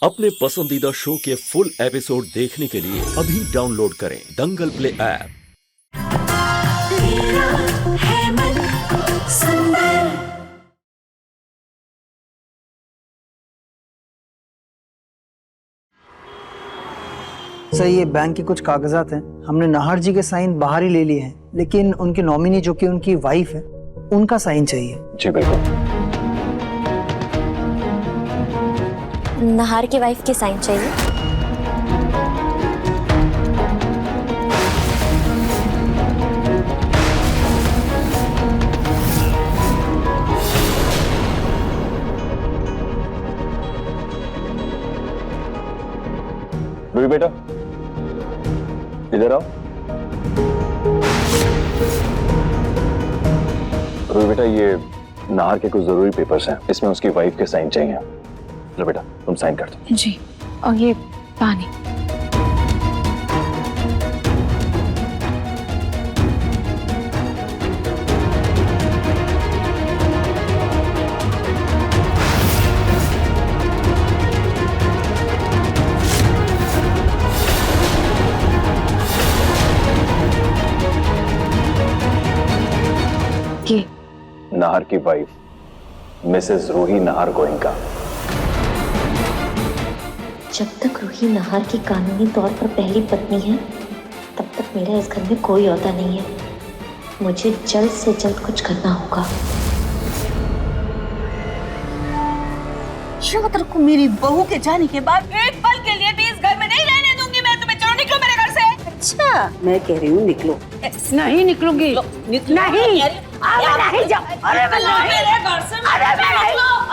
अपने पसंदीदा शो के फुल एपिसोड देखने के लिए अभी डाउनलोड करें दंगल प्ले ऐप। सर, ये बैंक के कुछ कागजात हैं। हमने नाहर जी के साइन बाहर ही ले लिए हैं, लेकिन उनके नॉमिनी जो कि उनकी वाइफ है, उनका साइन चाहिए। जी बिल्कुल। नाहर की वाइफ के साइन चाहिए। रूही बेटा, इधर आओ। रूही बेटा, ये नाहर के कुछ जरूरी पेपर्स हैं, इसमें उसकी वाइफ के साइन चाहिए। लो बेटा, तुम साइन कर दो। जी, और ये पानी। ये नाहर की वाइफ मिसेस रूही नाहर गोइंका। जब तक रूही नाहर की कानूनी तौर पर पहली पत्नी है, तब तक मेरा इस घर में कोई औहदा नहीं है। मुझे जल्द से जल्द कुछ करना होगा। शातिर को मेरी बहू के जाने के बाद एक पल के लिए भी इस घर में नहीं रहने दूंगी मैं तुम्हें। चलो निकलो मेरे घर से। अच्छा, मैं कह रही हूँ निकलो। नहीं निकलूंगी। नहीं, अरे नहीं जाओ। अरे मेरे घर से।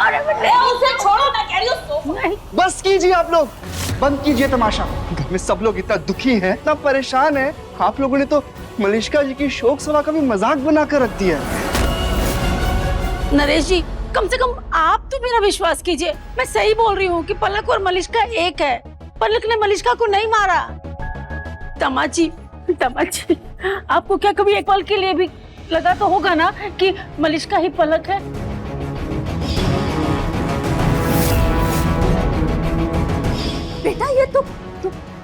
अरे उसे छोड़ो, मैं कह रही हूँ। बस कीजिए आप लोग, बंद कीजिए तमाशा। घर में सब लोग इतना दुखी हैं, इतना परेशान हैं। आप लोगों ने तो मलिष्का जी की शोक सभा का भी मजाक बनाकर रख दिया। नरेश जी, कम से कम आप तो मेरा विश्वास कीजिए। मैं सही बोल रही हूँ कि पलक और मलिष्का एक है। पलक ने मलिष्का को नहीं मारा। तमाची, आपको क्या कभी एक पल के लिए भी लगा तो होगा ना कि मलिष्का ही पलक है? बेटा, ये तो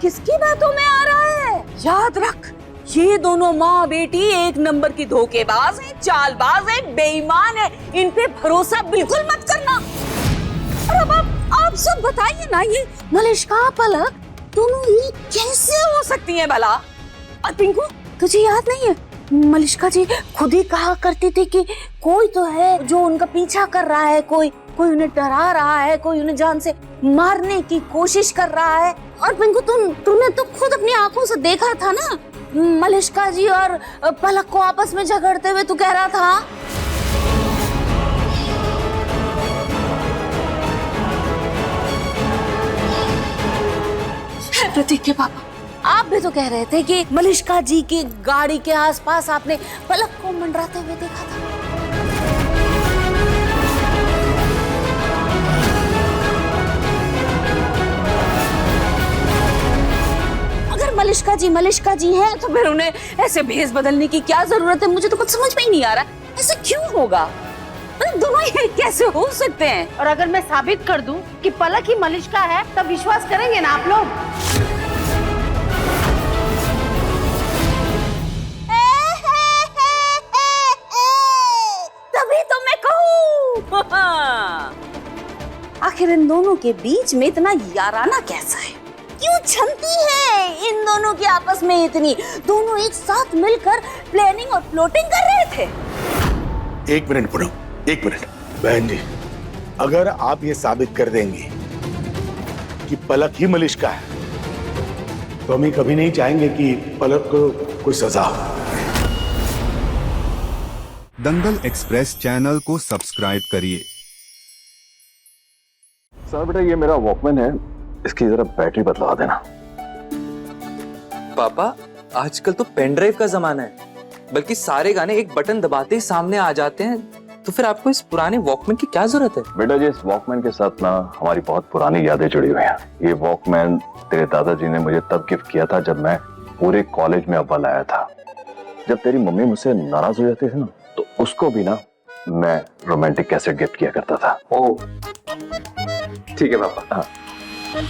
किसकी बातों में आ रहा है? याद रख, ये दोनों माँ बेटी एक नंबर की धोखेबाज है, चालबाज है, बेईमान है। इन पे भरोसा बिल्कुल मत करना। और अब आप सब बताइए ना, ये मलिष्का पलक दोनों ही कैसे हो सकती हैं भला? और पिंकू, तुझे याद नहीं है, मलिष्का जी खुद ही कहा करती थी कि कोई तो है जो उनका पीछा कर रहा है, कोई उन्हें डरा रहा है, कोई उन्हें जान से मारने की कोशिश कर रहा है। और पिंकू, तुमने तो खुद अपनी आंखों से देखा था ना, मलिष्का जी और पलक को आपस में झगड़ते हुए। तू कह रहा था प्रतीक के पापा, आप भी तो कह रहे थे कि मलिष्का जी की गाड़ी के आसपास आपने पलक को मंडराते हुए देखा था। अगर मलिष्का जी हैं, तो फिर उन्हें ऐसे भेस बदलने की क्या जरूरत है? मुझे तो कुछ समझ में ही नहीं आ रहा, ऐसे क्यों होगा? दोनों ही कैसे हो सकते हैं? और अगर मैं साबित कर दूं कि पलक ही मलिष्का है, तब विश्वास करेंगे ना आप लोग? तभी तो मैं कहूं, आखिर इन दोनों के बीच में इतना याराना कैसा है? क्यों छनती है इन दोनों की आपस में इतनी? दोनों एक साथ मिलकर प्लानिंग और प्लॉटिंग कर रहे थे। एक मिनट पूनम, एक मिनट। बहन जी, अगर आप ये साबित कर देंगी कि पलक ही मलिष्का है, तो हम कभी नहीं चाहेंगे कि पलक को कोई सजा हो। दंगल एक्सप्रेस चैनल को सब्सक्राइब करिए। सर बेटा, ये मेरा वॉकमैन है, इसकी जरा बैटरी बदलवा देना। पापा, आजकल तो पेन ड्राइव का जमाना है, बल्कि सारे गाने एक बटन दबाते ही सामने आ जाते हैं। तो फिर आपको इस पुराने वॉकमैन की क्या जरूरत है? बेटा जी, इस वॉकमैन के साथ ना हमारी बहुत पुरानी यादें जुड़ी हुई हैं। ये वॉकमैन तेरे दादाजी ने मुझे तब गिफ्ट किया था जब मैं पूरे कॉलेज में अव्वल आया था। जब तेरी मम्मी मुझसे नाराज हो जाती थी ना, तो उसको भी ना मैं रोमांटिक कैसेट गिफ्ट किया करता था। ओह, ठीक है पापा। हाँ। कभी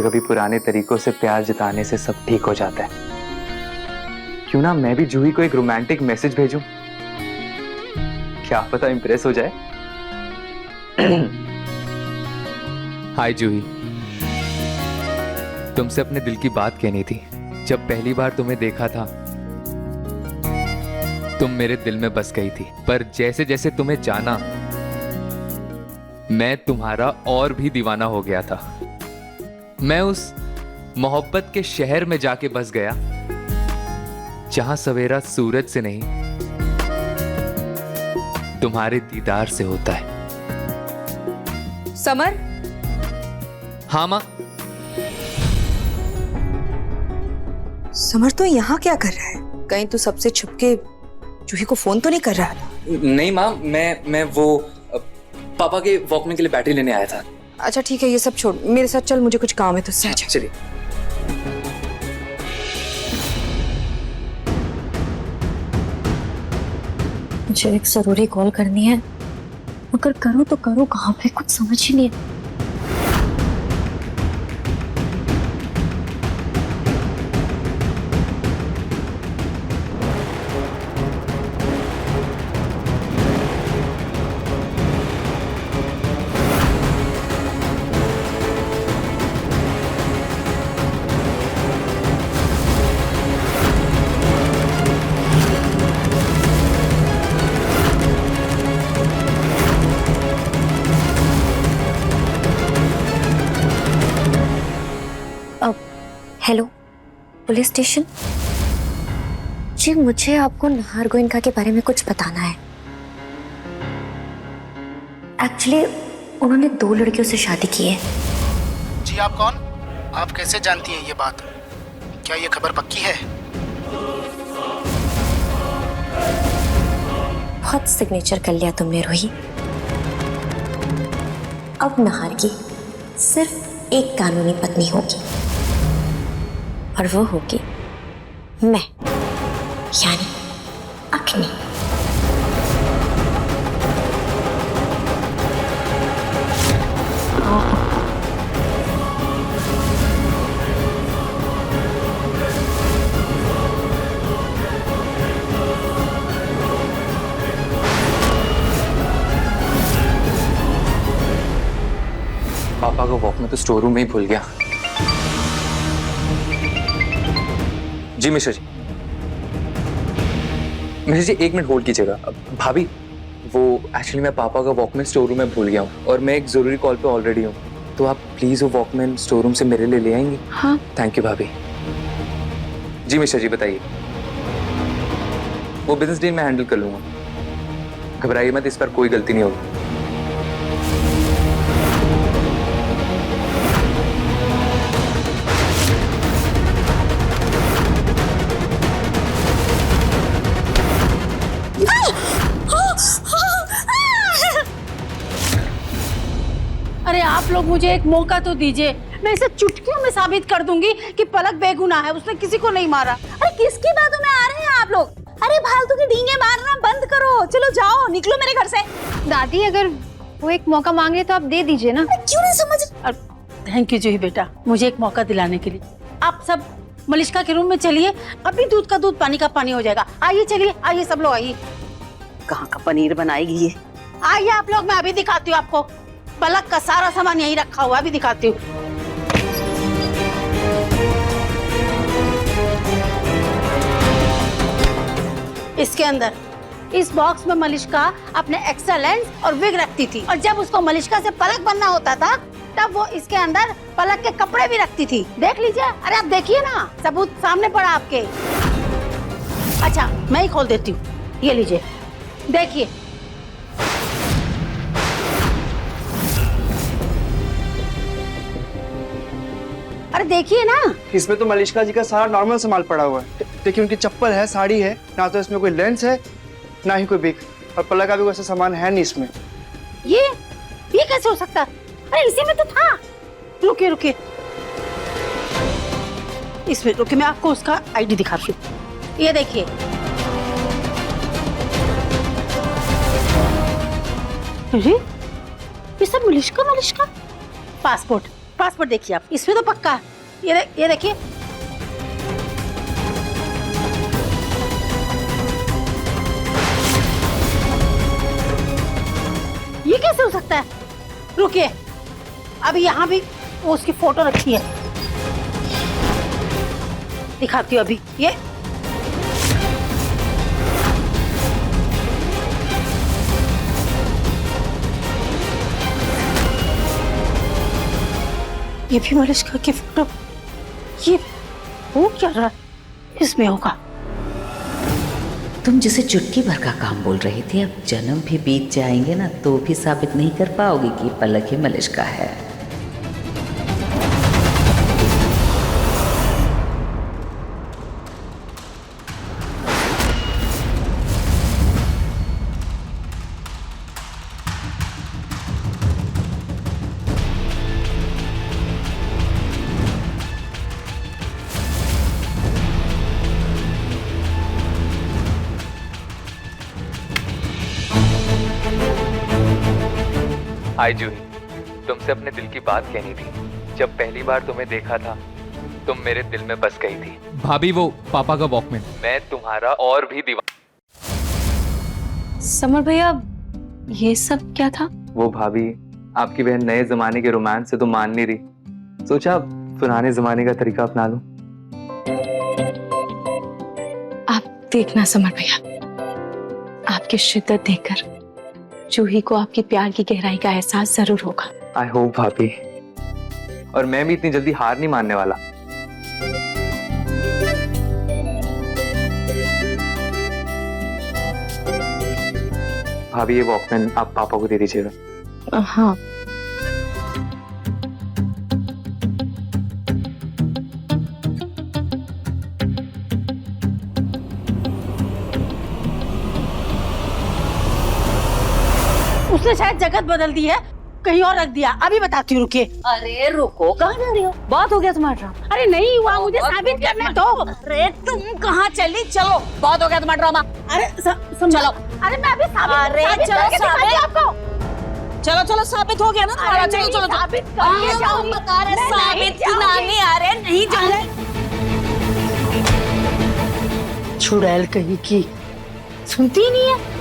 कभी पुराने तरीकों से प्यार जताने से सब ठीक हो जाता है। क्यों ना मैं भी जूही को एक रोमांटिक मैसेज भेजूं? क्या पता इम्प्रेस हो जाए। हाय जूही, तुमसे अपने दिल की बात कहनी थी। जब पहली बार तुम्हें देखा था तुम मेरे दिल में बस गई थी, पर जैसे जैसे तुम्हें जाना मैं तुम्हारा और भी दीवाना हो गया था। मैं उस मोहब्बत के शहर में जाके बस गया जहां सवेरा सूरज से नहीं तुम्हारे दीदार से होता है। समर, हाँ माँ। समर तो यहाँ क्या कर रहा है? कहीं तू सबसे छुपके जूही को फोन तो नहीं कर रहा था? नहीं माँ, मैं वो पापा के वॉकमैन के लिए बैटरी लेने आया था। अच्छा ठीक है, ये सब छोड़, मेरे साथ चल, मुझे कुछ काम है तुझसे। अच्छा चलिए। मुझे एक जरूरी कॉल करनी है, मगर करूँ तो करूँ कहाँ पे, कुछ समझ ही नहीं है। हेलो, पुलिस स्टेशन जी, मुझे आपको नाहर गोयनका के बारे में कुछ बताना है। एक्चुअली उन्होंने 2 लड़कियों से शादी की है। जी आप कौन? आप कैसे जानती हैं ये बात? क्या ये खबर पक्की है? बहुत सिग्नेचर कर लिया तुमने रोही। अब नाहर की सिर्फ एक कानूनी पत्नी होगी, और वो होगी मैं, यानी अग्नि। पापा को वॉक में तो स्टोर रूम में ही भूल गया। जी मिश्रा जी। मिश्रा जी 1 मिनट होल्ड कीजिएगा। भाभी, वो एक्चुअली मैं पापा का वॉकमैन स्टोर रूम में भूल गया हूँ और मैं एक जरूरी कॉल पे ऑलरेडी हूँ, तो आप प्लीज वो वॉकमैन स्टोर रूम से मेरे लिए ले आएंगे? हाँ। थैंक यू भाभी। जी मिश्रा जी बताइए। वो बिजनेस डील मैं हैंडल कर लूंगा, घबराइए मत, इस पर कोई गलती नहीं होगी। अरे आप लोग मुझे एक मौका तो दीजिए, मैं इसे चुटकियों में साबित कर दूंगी कि पलक बेगुनाह है, उसने किसी को नहीं मारा। अरे किसकी बातों में आ रहे हैं आप लोग? अरे फालतू की डींगे मारना बंद करो, चलो जाओ, निकलो मेरे घर से। दादी, अगर वो एक मौका मांग रहे तो आप दे दीजिए ना। क्यों नहीं समझ? थैंक यू जूही बेटा, मुझे एक मौका दिलाने के लिए। आप सब मलिष्का के रूम में चलिए, अभी दूध का दूध पानी का पानी हो जाएगा। आइए चलिए, आइए सब लोग आइए। कहाँ का पनीर बनाएगी ये? आइए आप लोग, मैं अभी दिखाती हूँ आपको। पलक का सारा सामान यहीं रखा हुआ है, अभी दिखाती हूँ। इसके अंदर इस बॉक्स में मलिष्का अपने एक्स्ट्रा लेंस और विग रखती थी, और जब उसको मलिष्का से पलक बनना होता था तब वो इसके अंदर पलक के कपड़े भी रखती थी। देख लीजिए, अरे आप देखिए ना, सबूत सामने पड़ा आपके। अच्छा मैं ही खोल देती हूँ, ये लीजिए देखिए। अरे देखिए ना, इसमें तो मलिष्का जी का सारा नॉर्मल सामान पड़ा हुआ है। देखिए उनकी चप्पल है, साड़ी है, ना तो इसमें कोई लेंस है ना ही कोई बिग, और पलक का भी वैसा सामान है नहीं इसमें। ये कैसे हो सकता है? अरे इसी में तो था। रुकिए रुकिए, इसमें रुके, मैं आपको उसका आईडी दिखाती हूँ। ये देखिए, अरे ये सब मलिश्का पासपोर्ट देखिए आप, इसमें तो पक्का है। ये देखिए, ये कैसे हो सकता है? रुकिए, अभी यहाँ भी वो उसकी फोटो रखी है, दिखाती हूँ अभी। ये भी मलिश्का की फोटो, ये हो क्या रहा है इसमें? होगा तुम जिसे चुटकी भर का काम बोल रही थी, अब जन्म भी बीत जाएंगे ना तो भी साबित नहीं कर पाओगी कि पलक ही मलिश्का है। हाय जूही, तुमसे अपने दिल की बात कहनी थी। जब पहली बार तुम्हें देखा था, तुम मेरे दिल में बस गई थी। भाभी, वो पापा का वॉकमैन। मैं तुम्हारा और भी समर भैया, ये सब क्या था? वो भाभी, आपकी बहन नए जमाने के रोमांस से तो मान नहीं रही, सोचा पुराने जमाने का तरीका अपना लूं। आप देखना समर भैया, आपकी शिद्दत देखकर जूही को आपकी प्यार की गहराई का एहसास जरूर होगा। आई होप भाभी, और मैं भी इतनी जल्दी हार नहीं मानने वाला। भाभी, ये वॉकमैन आप पापा को दे दीजिएगा। हाँ। उसने शायद जगत बदल दी है, कहीं और रख दिया। अभी बताती हूँ, रुकिए। अरे रुको, कहाँ जा रही हो? बात हो गया तुम्हारा? अरे नहीं हुआ, मुझे साबित करने दो। अरे तुम कहाँ चली? चलो, बहुत हो गया तुम्हारा ड्रामा। अरे चलो। अरे मैं अभी साबित करके दिखाती हूँ आपको। चलो साबित हो गया ना तुम्हारा। चलो साबित करके जाऊंगी। साबित नानी आ रहे, नहीं जाने। चुड़ैल कहीं की, सुनती ही नहीं है।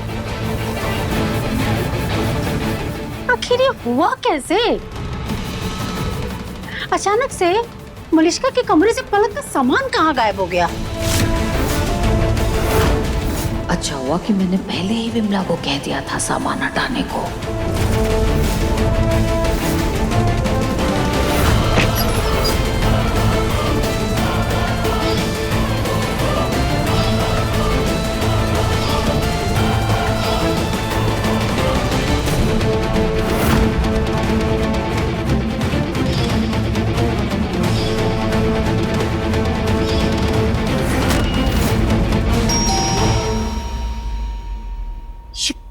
आखिर ये हुआ कैसे? अचानक से मलिश्का के कमरे से पलक का सामान कहाँ गायब हो गया? अच्छा हुआ कि मैंने पहले ही विमला को कह दिया था सामान हटाने को।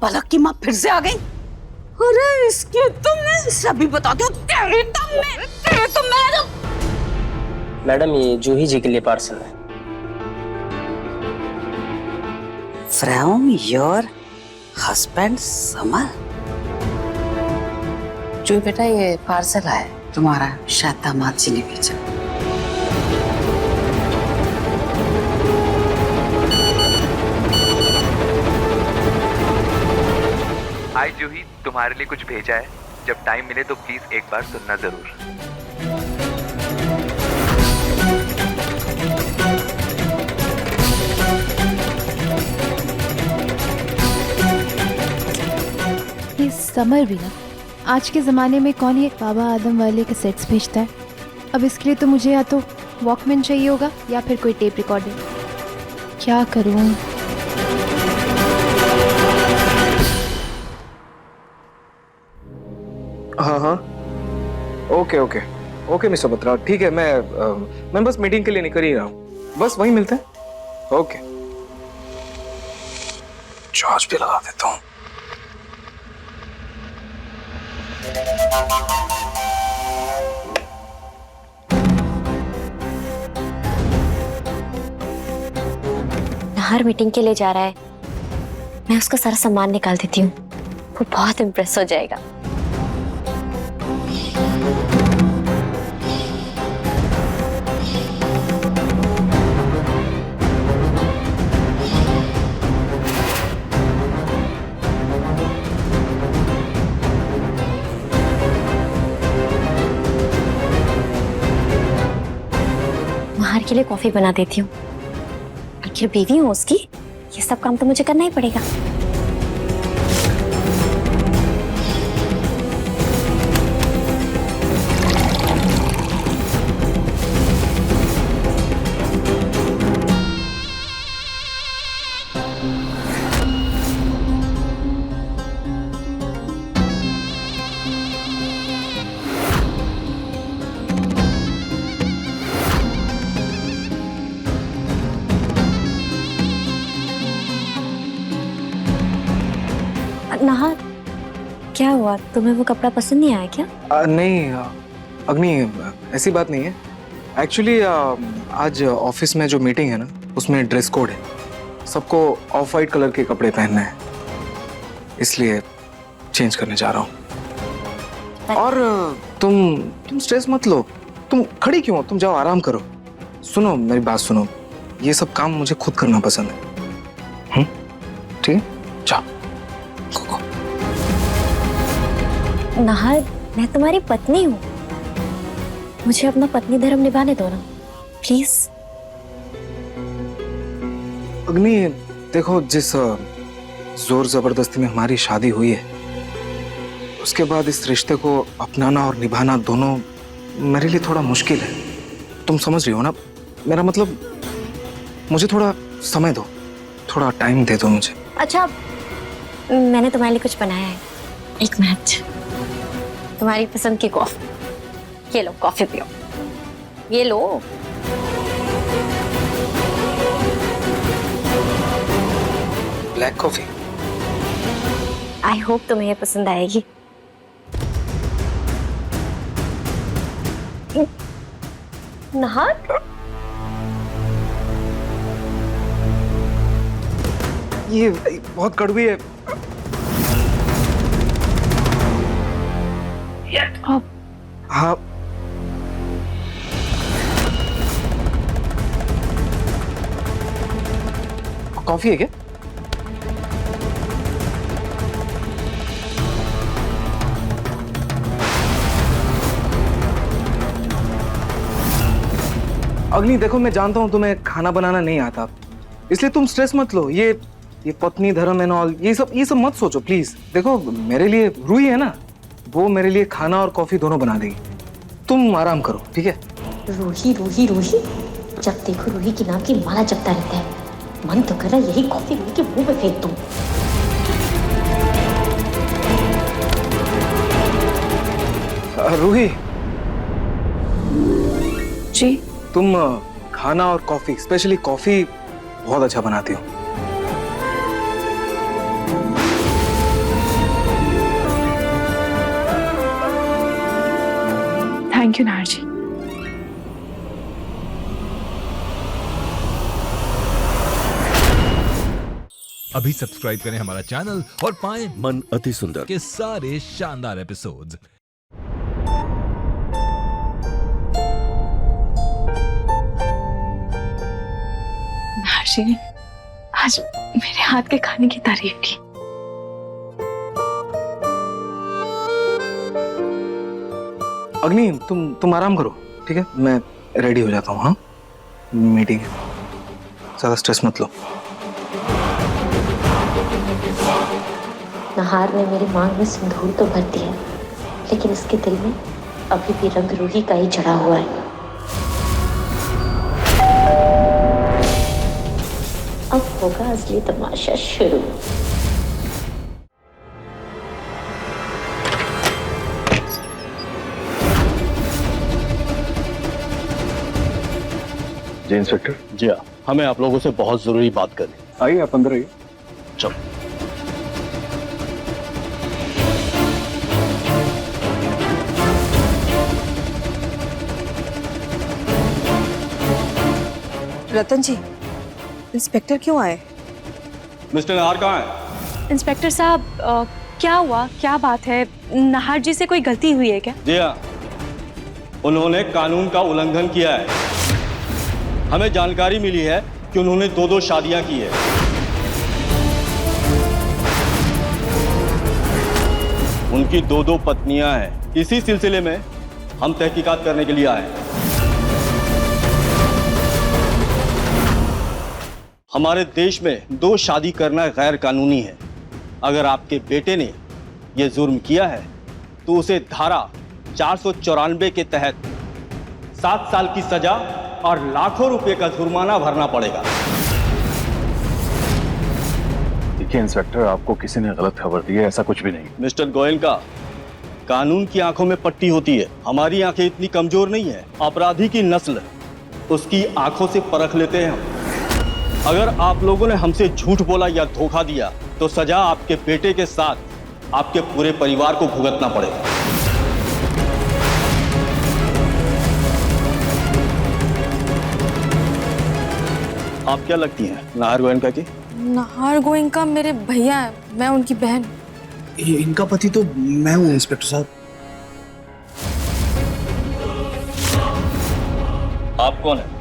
पलक की माँ फिर से आ गई। अरे इसके तुमने सभी बता दो। मैडम, ये जूही जी के लिए पार्सल है। From your husband summer. जो बेटा, ये पार्सल है तुम्हारा, शायद दामाद जी ने भेजा। हाय जूही, तुम्हारे लिए कुछ भेजा है। जब टाइम मिले तो प्लीज एक बार सुनना जरूर। ये समर भी ना, आज के ज़माने में कौन ये बाबा आदम वाले के सेट्स भेजता है? अब इसके लिए तो मुझे या तो वॉकमैन चाहिए होगा या फिर कोई टेप रिकॉर्डिंग। क्या करूं? हाँ, ओके मिस्टर बत्रा, ठीक है। मैं बस मीटिंग के लिए निकल ही रहा हूँ, बस वहीं मिलते हैं। ओके, चार्ज भी लगा देता हूँ। नाहर मीटिंग के लिए जा रहा है, मैं उसका सारा सामान निकाल देती हूँ, वो बहुत इम्प्रेस हो जाएगा। नाहर के लिए कॉफी बना देती हूँ, आखिर बीवी हूँ उसकी, ये सब काम तो मुझे करना ही पड़ेगा। नाहर, क्या हुआ, तुम्हें वो कपड़ा पसंद नहीं आया क्या? नहीं अग्नि, ऐसी बात नहीं है। एक्चुअली आज ऑफिस में जो मीटिंग है ना, उसमें ड्रेस कोड है, सबको ऑफ वाइट कलर के कपड़े पहनने हैं, इसलिए चेंज करने जा रहा हूँ। और तुम स्ट्रेस मत लो, तुम खड़ी क्यों हो, तुम जाओ आराम करो। सुनो मेरी बात सुनो, ये सब काम मुझे खुद करना पसंद है। ठीक है, जाओ। नाहर, मैं तुम्हारी पत्नी हूँ, मुझे अपना पत्नी धर्म निभाने दो ना, प्लीज। अग्नि, देखो, जिस जोर जबरदस्ती में हमारी शादी हुई है, उसके बाद इस रिश्ते को अपनाना और निभाना दोनों मेरे लिए थोड़ा मुश्किल है। तुम समझ रही हो ना, मेरा मतलब मुझे थोड़ा समय दो, थोड़ा टाइम दे दो मुझे। अच्छा, मैंने तुम्हारे लिए कुछ बनाया है, एक मिनट। तुम्हारी पसंद की कॉफी, ये लो, कॉफी पियो, ये लो। Black coffee. आई होप तुम्हें ये पसंद आएगी। नाहर, ये बहुत कड़वी है। हाँ, कॉफी है क्या? अग्नि, देखो, मैं जानता हूं तुम्हें खाना बनाना नहीं आता, इसलिए तुम स्ट्रेस मत लो। ये पत्नी धर्म एंड ऑल, ये सब मत सोचो प्लीज। देखो, मेरे लिए रूही है ना, वो मेरे लिए खाना और कॉफी दोनों बना देगी, तुम आराम करो, ठीक है? रूही रूही रूही, जब देखो रूही के नाम की माला जपता रहता है, मन तो कर रहा है यही कॉफी रूही के मुंह में फेंक दूं। रूही जी, तुम खाना और कॉफी, स्पेशली कॉफी बहुत अच्छा बनाती हो। थैंक यू नाहर जी। अभी सब्सक्राइब करें हमारा चैनल और पाएं मन अति सुंदर के सारे शानदार एपिसोड्स। नाहर जी ने आज मेरे हाथ के खाने की तारीफ की। अग्नि, तुम आराम करो, ठीक है? मैं रेडी हो जाता हूँ। हाँ, मीटिंग है, ज्यादा स्ट्रेस मत लो। नाहर ने मेरी मांग में सिंदूर तो भर दिया, लेकिन इसके दिल में अभी भी रंग रूही का ही चढ़ा हुआ है। अब होगा असली तमाशा शुरू। जी इंस्पेक्टर। जी हाँ, हमें आप लोगों से बहुत जरूरी बात करनी। आइए, आप अंदर आइए। चलो। रतन जी, इंस्पेक्टर क्यों आए? मिस्टर नाहर कहाँ है? इंस्पेक्टर साहब, क्या हुआ, क्या बात है? नाहर जी से कोई गलती हुई है क्या? जी हाँ, उन्होंने कानून का उल्लंघन किया है। हमें जानकारी मिली है कि उन्होंने 2-2 शादियां की है। उनकी 2-2 पत्नियां हैं। इसी सिलसिले में हम तहकीकात करने के लिए आए हैं। हमारे देश में 2 शादी करना गैर कानूनी है। अगर आपके बेटे ने यह जुर्म किया है तो उसे धारा 494 के तहत 7 साल की सजा और लाखों रुपए का जुर्माना भरना पड़ेगा। देखिए इंस्पेक्टर, आपको किसी ने गलत खबर दी है, ऐसा कुछ भी नहीं। मिस्टर गोयल का कानून की आंखों में पट्टी होती है, हमारी आंखें इतनी कमजोर नहीं है। अपराधी की नस्ल उसकी आंखों से परख लेते हैं हम। अगर आप लोगों ने हमसे झूठ बोला या धोखा दिया तो सजा आपके बेटे के साथ आपके पूरे परिवार को भुगतना पड़ेगा। आप क्या लगती हैं नाहर गोयनका की? नाहर गोयनका मेरे भैया है, मैं उनकी बहन। इनका पति तो मैं हूँ इंस्पेक्टर साहब। आप कौन है?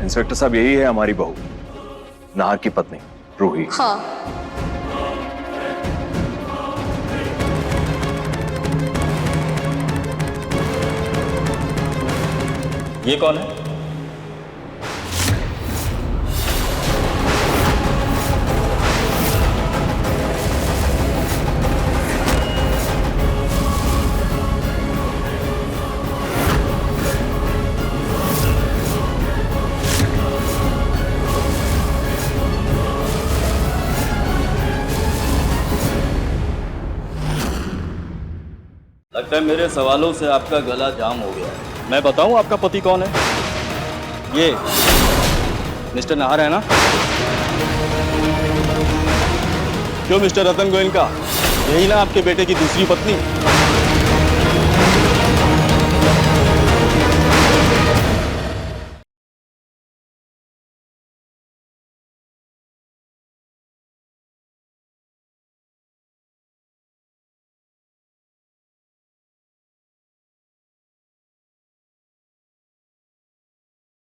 इंस्पेक्टर साहब, यही है हमारी बहू, नाहर की पत्नी रूही। हाँ। ये कौन है? लगता है मेरे सवालों से आपका गला जाम हो गया है। मैं बताऊं आपका पति कौन है? ये मिस्टर नाहर है ना? क्यों मिस्टर रतन गोयनका, यही ना आपके बेटे की दूसरी पत्नी?